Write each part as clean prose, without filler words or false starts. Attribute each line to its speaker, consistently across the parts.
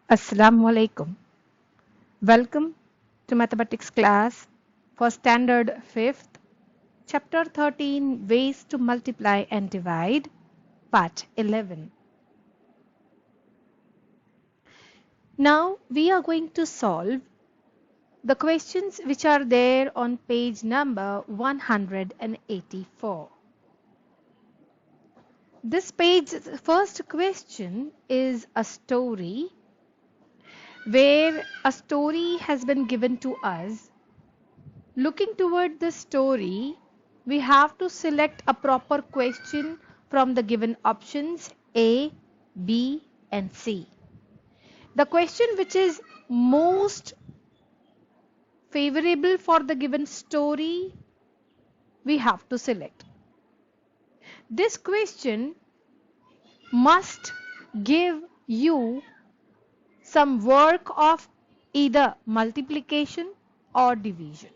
Speaker 1: Assalamu alaikum. Welcome to mathematics class for standard 5th, chapter 13, ways to multiply and divide, part 11. Now we are going to solve the questions which are there on page number 184. This page's first question is a story where a story has been given to us. Looking toward the story, we have to select a proper question from the given options A, B and C. The question which is most favorable for the given story, we have to select. This question must give you some work of either multiplication or division.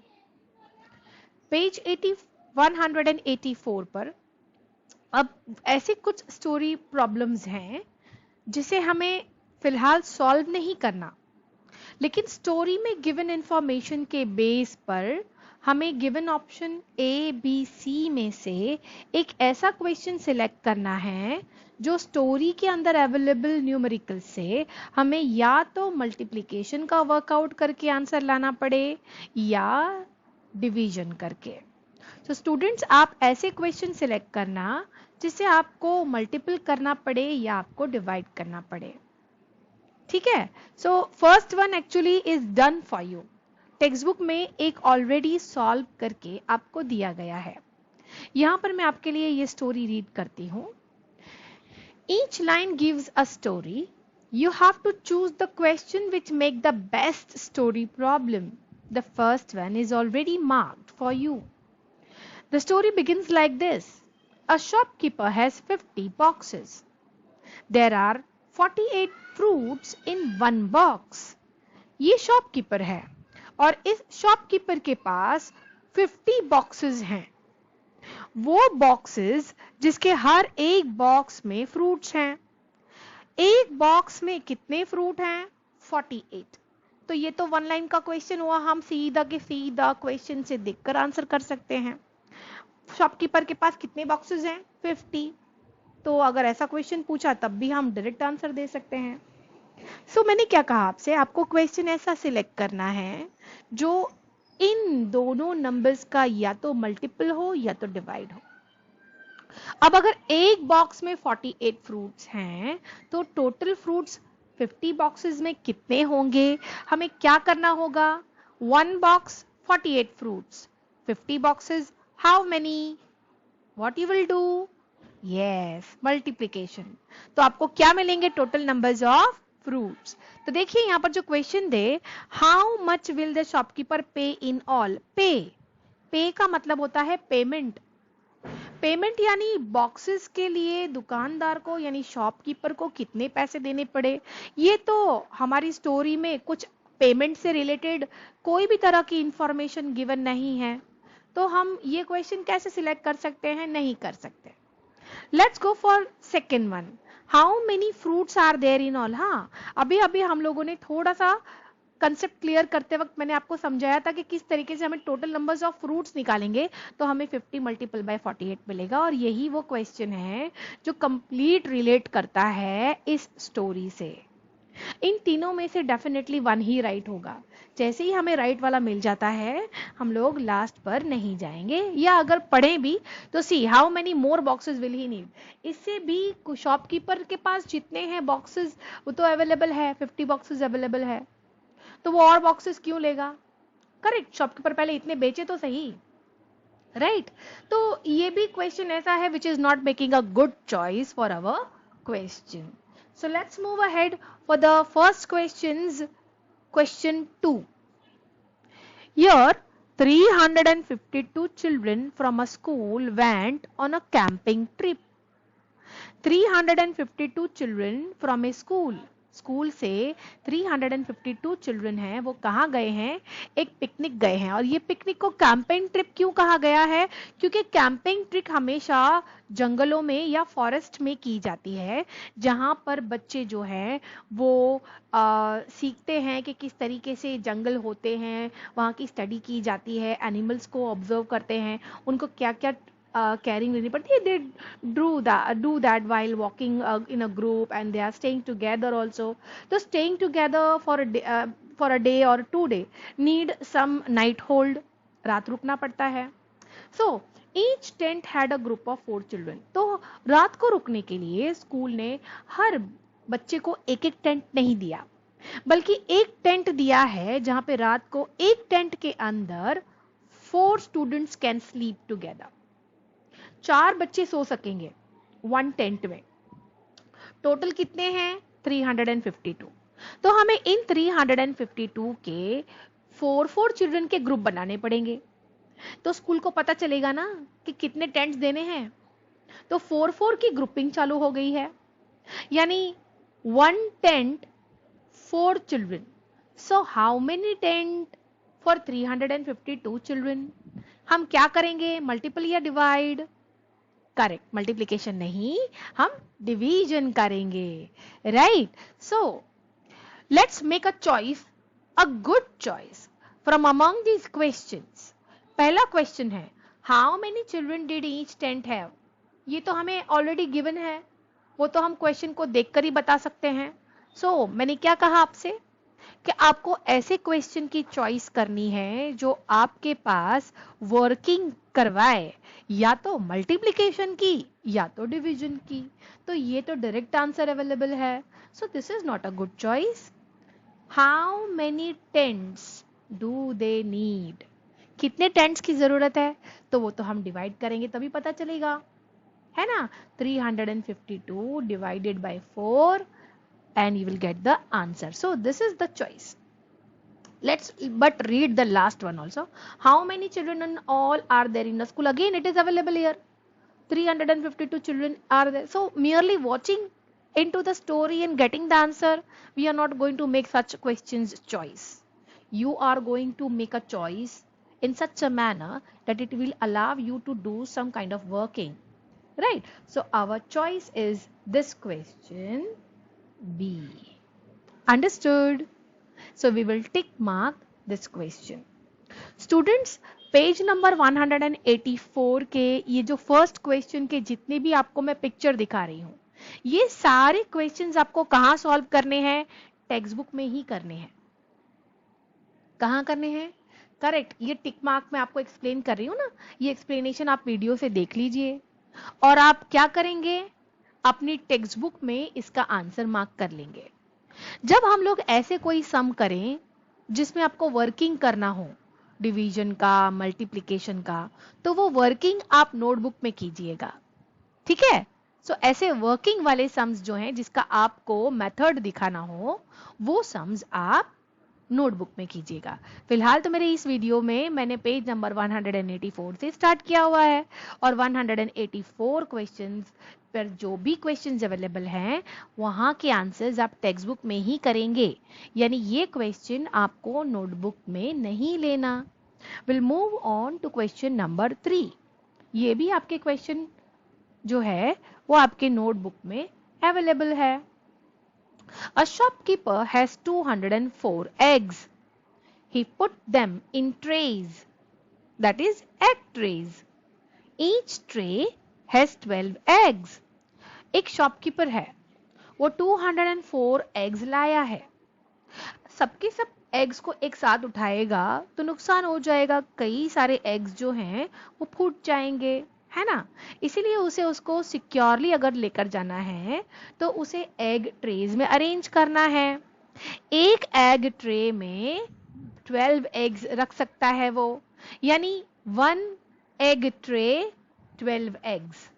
Speaker 1: Page 184 पर अब ऐसे कुछ story problems हैं जिसे हमें फिलहाल solve नहीं करना, लेकिन स्टोरी में गिवन इंफॉर्मेशन के बेस पर हमें given option A B C में से एक ऐसा क्वेश्चन सिलेक्ट करना है जो स्टोरी के अंदर अवेलेबल न्यूमेरिकल से हमें या तो मल्टीप्लिकेशन का वर्कआउट करके आंसर लाना पड़े या डिवीजन करके। तो स्टूडेंट्स, आप ऐसे क्वेश्चन सिलेक्ट करना जिसे आपको मल्टीपल करना पड़े या आपको डिवाइड करना पड़े। ठीक है, so first one actually is done for you. Text book में एक ऑलरेडी सॉल्व करके आपको दिया गया है। यहां पर मैं आपके लिए ये स्टोरी रीड करती हूं। Each line gives a story, you have to choose the question which make the best story problem. The first one is already marked for you. The story begins like this. A shopkeeper has 50 boxes. There are 48 fruits in one box. ये shopkeeper है और इस shopkeeper के पास 50 boxes हैं। वो boxes जिसके हर एक box में फ्रूट्स हैं। एक बॉक्स में कितने फ्रूट हैं? 48। तो ये तो वन लाइन का क्वेश्चन हुआ, हम सीधा के सीधा क्वेश्चन से देखकर आंसर कर सकते हैं। शॉपकीपर के पास कितने बॉक्सेस हैं? 50। तो अगर ऐसा क्वेश्चन पूछा तब भी हम डायरेक्ट आंसर दे सकते हैं। सो मैंने क्या कहा आपसे, आपको क्वेश्चन ऐसा सिलेक्ट करना है जो इन दोनों नंबर्स का या तो मल्टीपल हो या तो डिवाइड हो। अब अगर एक बॉक्स में 48 फ्रूट्स हैं तो टोटल फ्रूट्स 50 बॉक्सेस में कितने होंगे? हमें क्या करना होगा? One box 48 fruits, 50 boxes how many? What you will do? Yes, multiplication. तो आपको क्या मिलेंगे? Total numbers of fruits. तो देखिए यहां पर जो question they, how much will the shopkeeper पे इन ऑल? पे का मतलब होता है पेमेंट। पेमेंट यानी बॉक्सेस के लिए दुकानदार को यानी शॉपकीपर को कितने पैसे देने पड़े। ये तो हमारी स्टोरी में कुछ पेमेंट से रिलेटेड कोई भी तरह की इंफॉर्मेशन गिवन नहीं है, तो हम ये क्वेश्चन कैसे सिलेक्ट कर सकते हैं? नहीं कर सकते। Let's go for second one, how many fruits are there in all. हाँ, अभी अभी हम लोगों ने थोड़ा सा कंसेप्ट क्लियर करते वक्त मैंने आपको समझाया था कि किस तरीके से हमें टोटल नंबर्स ऑफ फ्रूट्स निकालेंगे तो हमें 50 मल्टीपल बाय 48 मिलेगा। और यही वो क्वेश्चन है जो कंप्लीट रिलेट करता है इस स्टोरी से। इन तीनों में से डेफिनेटली वन ही राइट होगा। जैसे ही हमें राइट वाला मिल जाता है हम लोग लास्ट पर नहीं जाएंगे, या अगर पढ़ें भी तो see how many more boxes will he need. इससे भी शॉपकीपर के पास जितने हैं बॉक्सेस वो तो अवेलेबल है, 50 बॉक्सेस अवेलेबल है, तो वो और बॉक्सेस क्यों लेगा? करेक्ट, शॉपकीपर पहले इतने बेचे तो सही, राइट? तो ये भी क्वेश्चन ऐसा है which is not making a good choice for our question. So let's move ahead for the first questions. Question 2, here 352 children from a school went on a camping trip. 352 children from a school school से 352 children हैं, वो कहाँ गए हैं? एक picnic गए हैं। और ये पिकनिक को कैंपिंग ट्रिप क्यों कहा गया है? क्योंकि कैंपिंग ट्रिप हमेशा जंगलों में या फॉरेस्ट में की जाती है, जहां पर बच्चे जो हैं वो सीखते हैं कि किस तरीके से जंगल होते हैं, वहाँ की स्टडी की जाती है, एनिमल्स को ऑब्जर्व करते हैं, उनको क्या क्या caring लेनी पड़ती है. They do that while walking in a group, and they are staying together also. So staying together for a day or 2 day need some night hold. रात रुकना पड़ता है. So each tent had a group of 4 children. तो रात को रुकने के लिए स्कूल ने हर बच्चे को एक एक टेंट नहीं दिया, बल्कि एक टेंट दिया है जहां पे रात को एक टेंट के अंदर 4 स्टूडेंट्स कैन स्लीप टुगेदर. 4 बच्चे सो सकेंगे 1 टेंट में. टोटल कितने हैं? 352. तो हमें इन 352 के 4 चिल्ड्रन के ग्रुप बनाने पड़ेंगे. तो स्कूल को पता चलेगा ना कि कितने टेंट्स देने हैं. तो 4 की ग्रुपिंग चालू हो गई है, यानी 1 tent 4 children. So how many tent for 352 children? हम क्या करेंगे? मल्टीपल या डिवाइड? करेक्ट, मल्टीप्लीकेशन नहीं, हम डिवीजन करेंगे. Right. So let's make a choice, a good choice from among these questions. पहला क्वेश्चन है, how many children did each tent have? ये तो हमें ऑलरेडी गिवन है, वो तो हम क्वेश्चन को देखकर ही बता सकते हैं. सो मैंने क्या कहा आपसे कि आपको ऐसे क्वेश्चन की चॉइस करनी है जो आपके पास वर्किंग करवाए, या तो मल्टीप्लिकेशन की या तो डिवीजन की. तो ये तो डायरेक्ट आंसर अवेलेबल है. So this is not a good choice. How many tents do they need? कितने टेंट्स की जरूरत है? तो वो तो हम डिवाइड करेंगे तभी पता चलेगा, है ना. 352 divided by 4 and you will get the answer. So this is the choice. Let's but read the last one also. How many children in all are there in the school? Again it is available here. 352 children are there. So merely watching into the story and getting the answer, we are not going to make such questions choice. You are going to make a choice in such a manner that it will allow you to do some kind of working. Right. So our choice is this question B. Understood? So we will tick mark this question. Students, page number 184 के ये जो first question के जितने भी आपको मैं picture दिखा रही हूं, ये सारे क्वेश्चंस आपको कहां सॉल्व करने हैं? टेक्स्ट बुक में ही करने हैं. कहां करने हैं? करेक्ट. ये टिक मार्क मैं आपको एक्सप्लेन कर रही हूं ना, ये एक्सप्लेनेशन आप वीडियो से देख लीजिए और आप क्या करेंगे? अपनी टेक्स्ट बुक में इसका आंसर मार्क कर लेंगे. जब हम लोग ऐसे कोई सम करें जिसमें आपको वर्किंग करना हो, डिवीजन का, मल्टीप्लिकेशन का, तो वो वर्किंग आप नोटबुक में कीजिएगा. ठीक है. सो ऐसे वर्किंग वाले सम्स जो हैं जिसका आपको मेथड दिखाना हो, वो सम्स आप नोटबुक में कीजिएगा. फिलहाल तो मेरे इस वीडियो में मैंने पेज नंबर 184 से स्टार्ट किया हुआ है और 184 क्वेश्चंस पर जो भी क्वेश्चंस अवेलेबल हैं वहां के आंसर्स आप टेक्स्ट बुक में ही करेंगे, यानी ये क्वेश्चन आपको नोटबुक में नहीं लेना. Will move on to question number 3. ये भी आपके क्वेश्चन जो है वो आपके नोटबुक में अवेलेबल है. A shopkeeper has 204 eggs. He put them in trays, that is egg trays. Each tray has 12 eggs. एक शॉपकीपर है, वो 204 एग्स लाया है. सबके सब एग्स को एक साथ उठाएगा तो नुकसान हो जाएगा, कई सारे एग्स जो हैं वो फूट जाएंगे, है ना. इसीलिए उसे उसको सिक्योरली अगर लेकर जाना है तो उसे एग ट्रेज में अरेंज करना है. एक एग ट्रे में 12 एग्स रख सकता है वो, यानी 1 egg tray 12 eggs.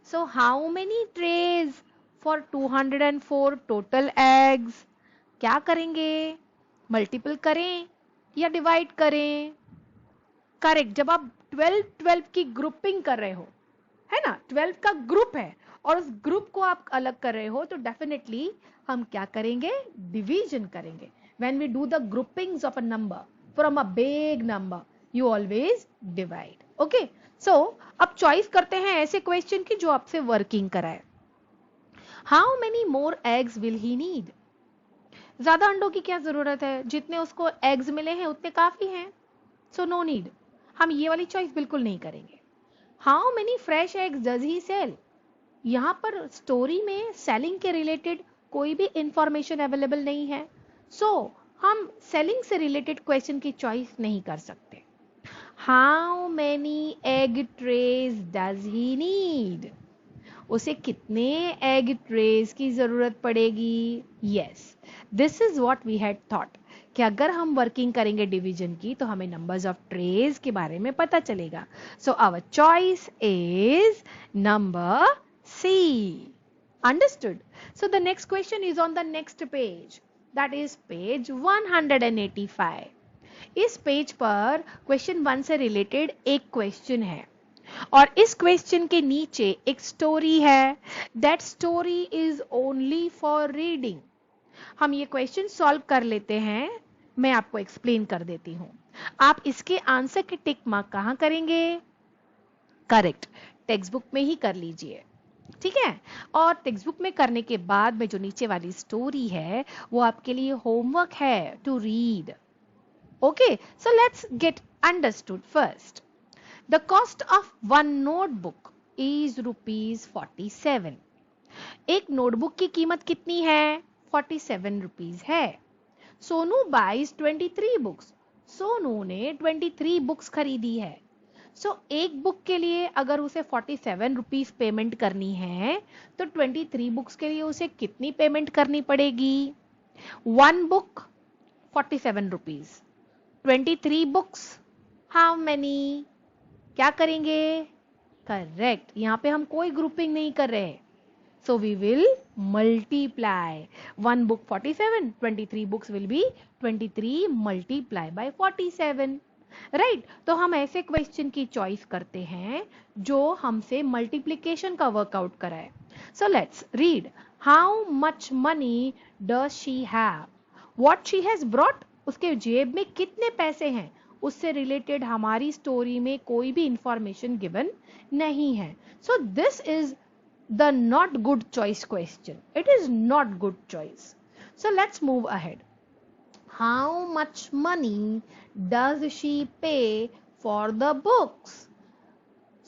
Speaker 1: So how many trays for 204 total eggs? क्या करेंगे? मल्टीपल करें या डिवाइड करें? करेक्ट. जब आप 12 की ग्रुपिंग कर रहे हो, है ना, 12 का ग्रुप है और उस ग्रुप को आप अलग कर रहे हो तो डेफिनेटली हम क्या करेंगे, डिवीजन करेंगे. When we do the groupings of a number from a big number you always divide. Okay, so अब चॉइस करते हैं ऐसे क्वेश्चन की जो आपसे वर्किंग कराए. How many more eggs will he need. ज्यादा अंडों की क्या जरूरत है, जितने उसको एग्स मिले हैं उतने काफी हैं, सो नो नीड. हम ये वाली चॉइस बिल्कुल नहीं करेंगे. How many fresh eggs does he sell. यहां पर स्टोरी में सेलिंग के रिलेटेड कोई भी इंफॉर्मेशन अवेलेबल नहीं है, सो हम सेलिंग से रिलेटेड क्वेश्चन की चॉइस नहीं कर सकते. How many egg trays does he need. उसे कितने एग ट्रेज की जरूरत पड़ेगी. Yes, this is what we had thought कि अगर हम वर्किंग करेंगे डिवीजन की तो हमें नंबर्स ऑफ ट्रेज के बारे में पता चलेगा. So our choice is number C. Understood? So the next question is on the next page. That is page 185. इस पेज पर क्वेश्चन 1 से रिलेटेड एक क्वेश्चन है और इस क्वेश्चन के नीचे एक स्टोरी है. That story is only for reading. हम ये क्वेश्चन सॉल्व कर लेते हैं, मैं आपको एक्सप्लेन कर देती हूं. आप इसके आंसर के टिक मार्क कहां करेंगे, करेक्ट, टेक्स्ट बुक में ही कर लीजिए. ठीक है, और टेक्स्ट बुक में करने के बाद में जो नीचे वाली स्टोरी है वो आपके लिए होमवर्क है to read. Okay, so let's get understood first. The cost of one notebook is rupees 47. एक नोटबुक की कीमत कितनी है, 47 रुपीज है. Sonu buys 23 books. सोनू ने 23 बुक्स खरीदी है. सो एक बुक के लिए अगर उसे 47 रुपीज पेमेंट करनी है तो 23 बुक्स के लिए उसे कितनी पेमेंट करनी पड़ेगी. One book 47 rupees, 23 books how many. क्या करेंगे, करेक्ट, यहां पे हम कोई ग्रुपिंग नहीं कर रहे, so we will multiply. One book 47, 23 books will be 23 multiply by 47. Right, तो हम ऐसे क्वेश्चन की चॉइस करते हैं जो हमसे मल्टीप्लीकेशन का वर्कआउट कराए. So let's read. How much money does she have. What she has brought, उसके जेब में कितने पैसे हैं, उससे रिलेटेड हमारी स्टोरी में कोई भी इंफॉर्मेशन गिवन नहीं है. So this is the not good choice question. It is not good choice. So let's move ahead. How much money does she पे फॉर द बुक्स.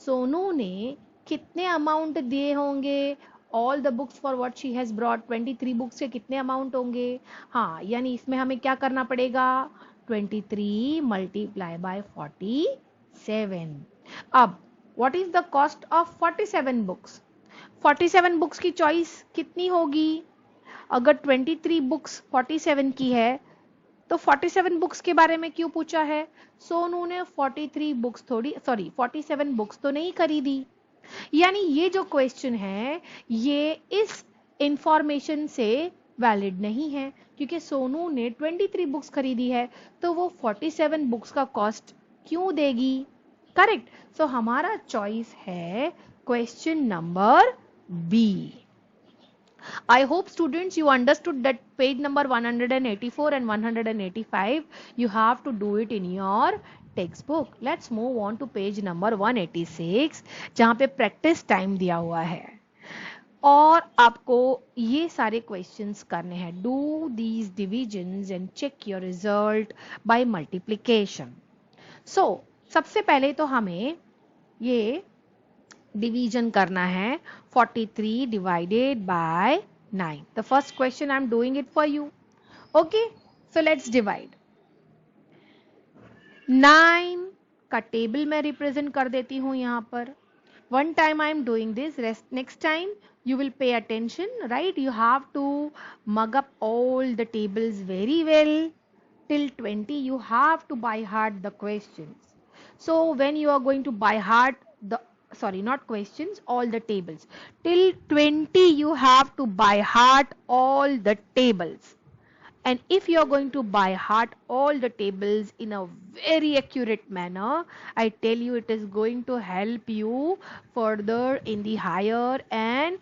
Speaker 1: सोनू ने कितने अमाउंट दिए होंगे, all the books for what she has brought, 23 books के कितने amount होंगे. हाँ, यानी इसमें हमें क्या करना पड़ेगा, 23 मल्टीप्लाई बाय 47. अब what is the cost of 47 books. 47 books की चॉइस कितनी होगी, अगर 23 बुक्स 47 की है तो 47 बुक्स के बारे में क्यों पूछा है. सोनू ने 43 बुक्स थोड़ी, सॉरी 47 बुक्स तो नहीं खरीदी. यानी ये जो क्वेश्चन है ये इस इंफॉर्मेशन से वैलिड नहीं है क्योंकि सोनू ने 23 बुक्स खरीदी है तो वो 47 बुक्स का कॉस्ट क्यों देगी. करेक्ट, सो हमारा चॉइस है question number B. I hope students you understood that page number 184 and 185 you have to do it in your textbook. Let's move on to page number 186 जहां पे प्रैक्टिस टाइम दिया हुआ है और आपको ये सारे क्वेश्चंस करने हैं. Do these divisions and check your result by multiplication. So सबसे पहले तो हमें ये डिवीजन करना है 43 divided by 9. The first question I'm doing it for you. Okay, so let's divide. 9 का टेबल मैं रिप्रेजेंट कर देती हूं यहां पर. One time I'm doing this, next time you will pay attention, right? You have to mug up all the tables very well. Till 20 you have to by heart the questions. So when you are going to by heart the, sorry, not questions, all the tables, till 20 you have to by heart all the tables. And if you are going to by heart all the tables in a very accurate manner, I tell you, it is going to help you further in the higher and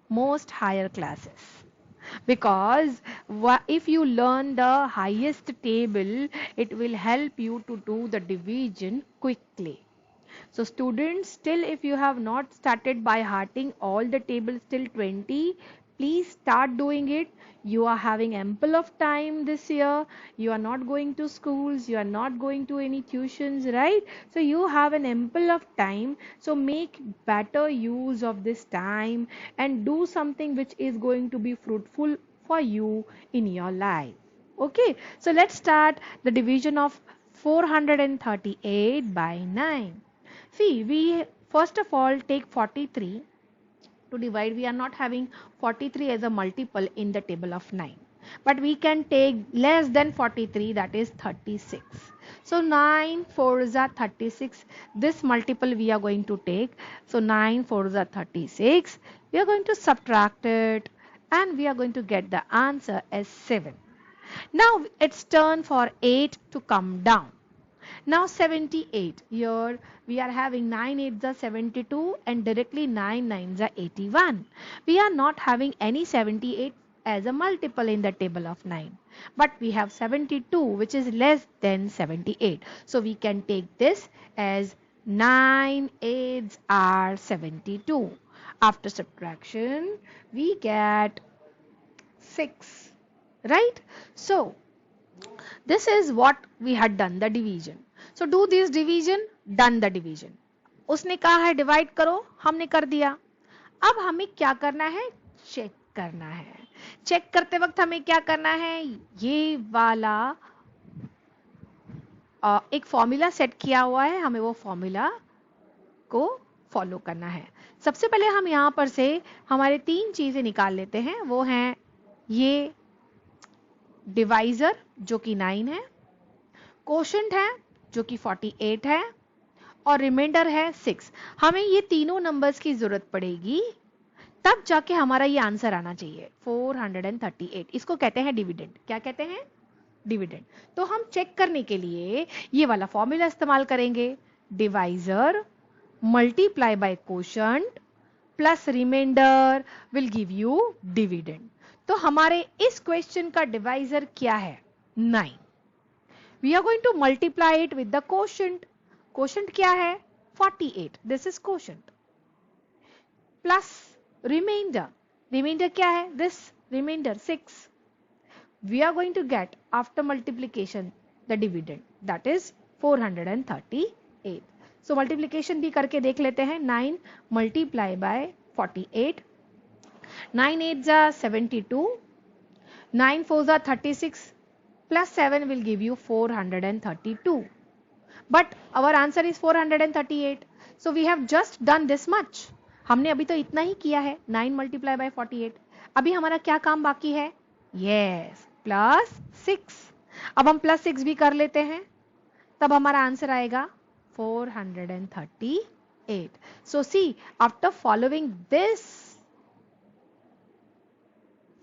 Speaker 1: most higher classes. Because if you learn the highest table, it will help you to do the division quickly. So students, still if you have not started by hearting all the tables till 20, please start doing it. You are having ample of time this year. You are not going to schools, you are not going to any tuitions, right? So you have an ample of time. So make better use of this time and do something which is going to be fruitful for you in your life. Okay, so let's start the division of 438 by 9. See, we first of all take 43 to divide. We are not having 43 as a multiple in the table of 9. But we can take less than 43, that is 36. So 9 4s are 36. This multiple we are going to take. So 9 4s are 36. We are going to subtract it and we are going to get the answer as 7. Now it's turn for 8 to come down. Now 78, here we are having 9 8s are 72 and directly 9 9s are 81. We are not having any 78 as a multiple in the table of 9. But we have 72 which is less than 78. So we can take this as 9 8s are 72. After subtraction, we get 6. Right? So this is what we had done, the division. So do this division, done the division. उसने कहा है divide करो, हमने कर दिया. अब हमें क्या करना है? चेक करना है. चेक करते वक्त हमें क्या करना है? ये वाला एक फॉर्मूला सेट किया हुआ है, हमें वो फॉर्मूला को फॉलो करना है. सबसे पहले हम यहां पर से हमारे 3 चीजें निकाल लेते हैं. वो हैं ये डिवाइजर जो कि 9 है, कोशेंट है जो कि 48 है और रिमाइंडर है 6. हमें ये तीनों नंबर्स की जरूरत पड़ेगी तब जाके हमारा ये आंसर आना चाहिए 438. इसको कहते हैं डिविडेंड. क्या कहते हैं? डिविडेंड. तो हम चेक करने के लिए ये वाला फॉर्मूला इस्तेमाल करेंगे. Divisor multiply by quotient plus remainder will give you dividend. तो हमारे इस क्वेश्चन का डिवाइजर क्या है? 9. We are going to multiply it with the quotient. Quotient क्या है? 48. This is quotient. Plus remainder. Remainder क्या है? This remainder 6. We are going to get after multiplication the dividend. That is 438. So multiplication भी करके देख लेते हैं. 9 multiply by 48. 9 8s are 72. 9 4s are 36. Plus 7 will give you 432. But our answer is 438. So we have just done this much. हमने अभी तो इतना ही किया है. 9 multiply by 48. अभी हमारा क्या काम बाकी है? Yes, plus 6. अब हम plus 6 भी कर लेते हैं. तब हमारा आंसर आएगा 438. So see, after following this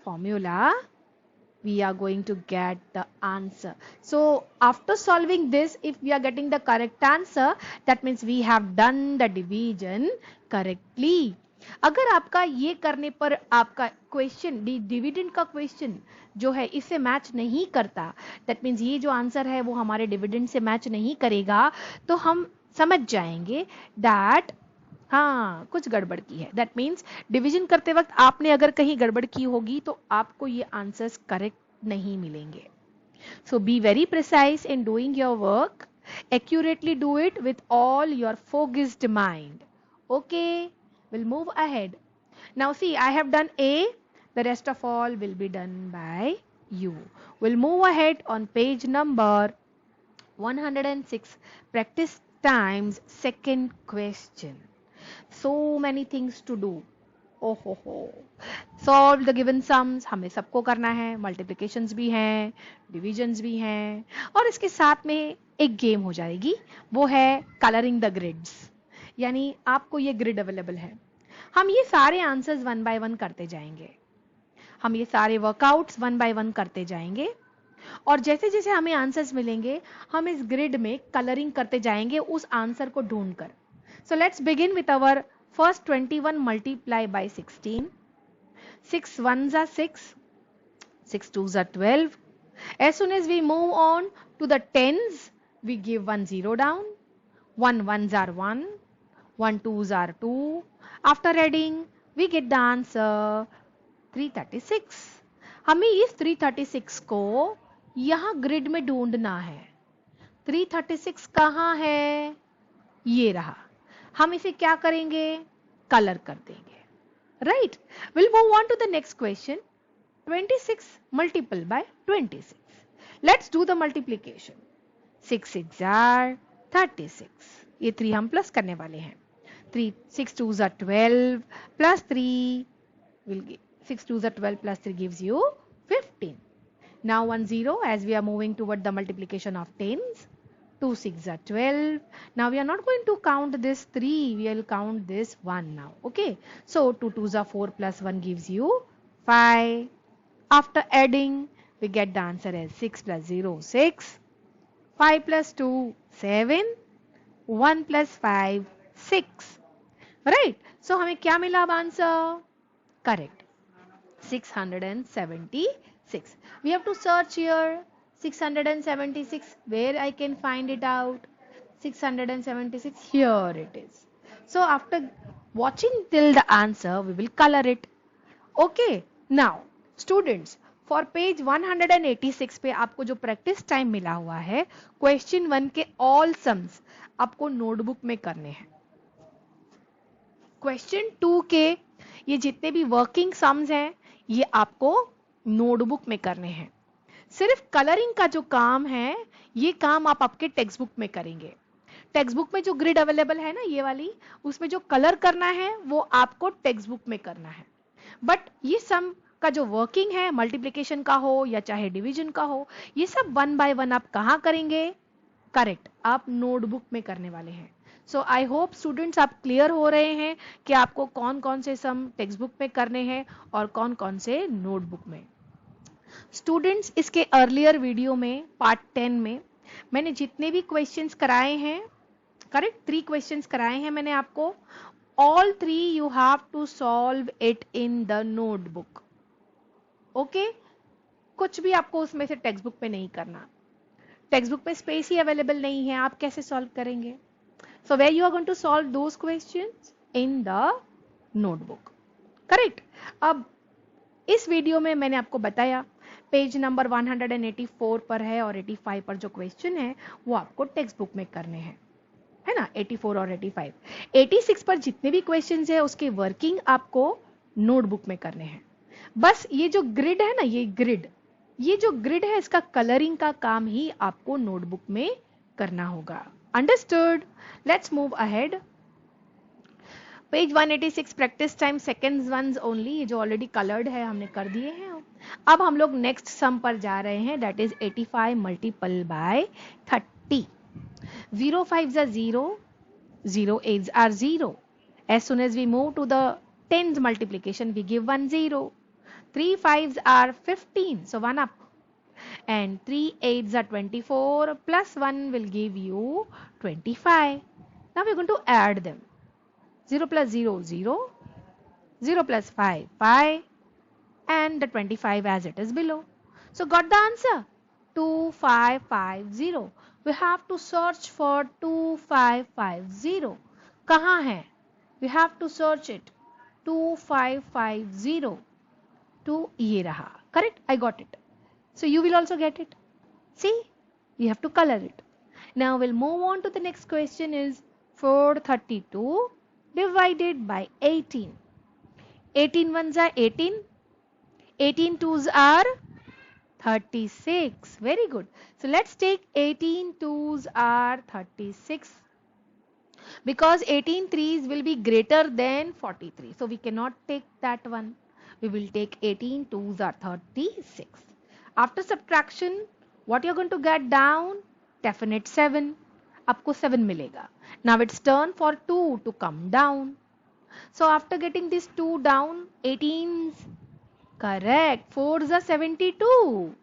Speaker 1: formula, we are going to get the answer. So after solving this, if we are getting the correct answer, that means we have done the division correctly. अगर आपका ये करने पर आपका question dividend का question जो है इससे मैच नहीं करता, दैट मीन्स ये जो आंसर है वो हमारे डिविडेंड से मैच नहीं करेगा, तो हम समझ जाएंगे दैट हाँ कुछ गड़बड़ की है. दैट मीन्स डिवीजन करते वक्त आपने अगर कहीं गड़बड़ की होगी तो आपको ये आंसर्स करेक्ट नहीं मिलेंगे. So be very precise in doing your work. Accurately do it with all your focused mind. Okay, we'll move ahead. Now see, I have done A. The rest of all will be done by you. We'll move ahead on page number 106. Practice times second question. So many things to do. Oh ho ho. Solve the given sums. हमें सबको करना है. Multiplications भी हैं, divisions भी हैं, और इसके साथ में एक गेम हो जाएगी. वो है coloring the grids. यानी आपको ये ग्रिड अवेलेबल है. हम ये सारे आंसर्स वन बाय वन करते जाएंगे. हम ये सारे वर्कआउट्स वन बाय वन करते जाएंगे. और जैसे जैसे हमें आंसर्स मिलेंगे हम इस ग्रिड में कलरिंग करते जाएंगे उस आंसर को ढूंढकर. So let's begin with our first 21 multiply by 16. 6 ones are 6, 6 twos are 12. As soon as we move on to the tens, we give 1 0 down. 1 ones are 1, 1 twos are 2. After adding, we get the answer 336. हमें इस 336 को यहाँ grid में ढूंढना है. 336 कहाँ है? ये रहा. हम इसे क्या करेंगे? कलर कर देंगे. Right? We'll move on to the next question. 26 multiple by 26. Let's do the multiplication. 6 6 are 36. ये 3 हम प्लस करने वाले हैं. 6 2s are 12 plus 3 will give 6 2s are 12 plus 3 gives you 15. Now 1 0 as we are moving toward the multiplication of tens. 2 6 are 12. Now we are not going to count this 3, we will count this 1 now. Okay, so 2 2s are 4 plus 1 gives you 5. After adding, we get the answer as 6 plus 0 6, 5 plus 2 7, 1 plus 5 6. Right, so हमें क्या मिला अब answer? Correct, 676. We have to search here 676. Where I can find it out? 676, here it is. So after watching till the answer, we will color it. Okay, now students, for page 186 पे आपको जो practice time मिला हुआ है, question 1 के all sums आपको notebook में करने हैं. क्वेश्चन 2 के ये जितने भी वर्किंग सम्स हैं ये आपको नोटबुक में करने हैं. सिर्फ कलरिंग का जो काम है ये काम आप आपके टेक्स्ट बुक में करेंगे. टेक्स्ट बुक में जो ग्रिड अवेलेबल है ना ये वाली, उसमें जो कलर करना है वो आपको टेक्स्ट बुक में करना है. बट ये सम का जो वर्किंग है, मल्टीप्लिकेशन का हो या चाहे डिवीजन का हो, ये सब 1 बाय 1 आप कहाँ करेंगे? करेक्ट, आप नोटबुक में करने वाले हैं. सो आई होप स्टूडेंट्स आप क्लियर हो रहे हैं कि आपको कौन कौन से सम टेक्स्ट बुक में करने हैं और कौन कौन से नोटबुक में. स्टूडेंट्स, इसके अर्लियर वीडियो में पार्ट 10 में मैंने जितने भी क्वेश्चंस कराए हैं, करेक्ट 3 क्वेश्चंस कराए हैं मैंने आपको, all 3 you have to solve it in the notebook. Okay, कुछ भी आपको उसमें से टेक्स्ट बुक पे नहीं करना. टेक्स्ट बुक पे स्पेस ही अवेलेबल नहीं है, आप कैसे सॉल्व करेंगे? So where you are going to solve those questions in the notebook. Correct. अब इस वीडियो में मैंने आपको बताया पेज नंबर 184 पर है और 85 पर जो क्वेश्चन है वो आपको टेक्स्ट बुक में करने हैं, है ना. 84 और 85. 86 पर जितने भी क्वेश्चंस है उसके वर्किंग आपको नोटबुक में करने हैं. बस ये जो ग्रिड है ना, ये जो ग्रिड है इसका कलरिंग का काम ही आपको नोटबुक में करना होगा. Understood? Let's move ahead. Page 186 practice time seconds once only. ये जो ऑलरेडी कलर्ड है हमने कर दिए हैं. अब हम लोग नेक्स्ट सम पर जा रहे हैं, that is 85 multiple bye 30. 0 5s are 0, 0 8s are 0. As soon as we move to the tens multiplication, we give 1 0. 3 5s are 15, so 1 up. And 3 8s are 24, plus 1 will give you 25. Now we're going to add them. 0 plus 0, 0. 0 plus 5, 5. And the 25 as it is below. So got the answer? 2550. We have to search for 2550. कहाँ है? We have to search it. 2550. To ये रहा. Correct? I got it. So you will also get it. See? You have to color it. Now we'll move on to the next question is 432 divided by 18. 18 ones are 18. 18 twos are 36. Very good. So let's take 18 twos are 36. Because 18 threes will be greater than 43. So we cannot take that one. We will take 18 twos are 36. After subtraction, what you're going to get down? Definite 7. आपको 7 मिलेगा. Now it's turn for 2 to come down. So after getting this 2 down, 18's correct. 4's are 72.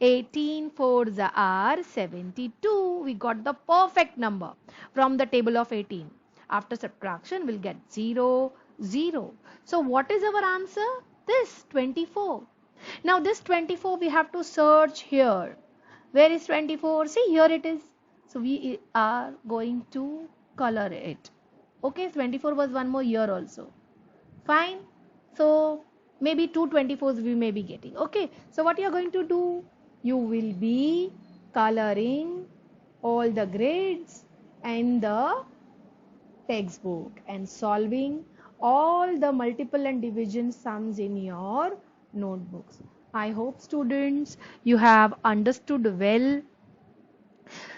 Speaker 1: 18 fours are 72. We got the perfect number from the table of 18. After subtraction, we'll get 0, 0. So what is our answer? This 24. Now this 24 we have to search here. Where is 24? See, here it is. So we are going to color it. Okay, 24 was one more year also. Fine. So maybe two 24s we may be getting. Okay, so what you are going to do? You will be coloring all the grades and the textbook and solving all the multiple and division sums in your notebooks. I hope students you have understood well.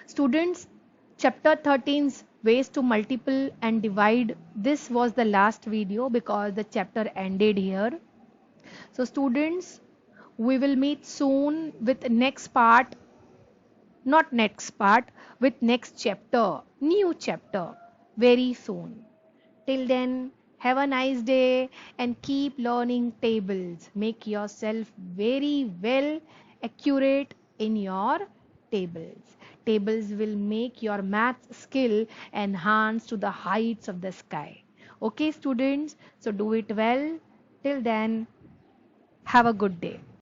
Speaker 1: Students, chapter 13's ways to multiple and divide, this was the last video because the chapter ended here. So students, we will meet soon with next part, not next part, with next chapter, new chapter, very soon. Till then, have a nice day and keep learning tables. Make yourself very well accurate in your tables. Tables will make your math skill enhance to the heights of the sky. Okay, students? So do it well. Till then, have a good day.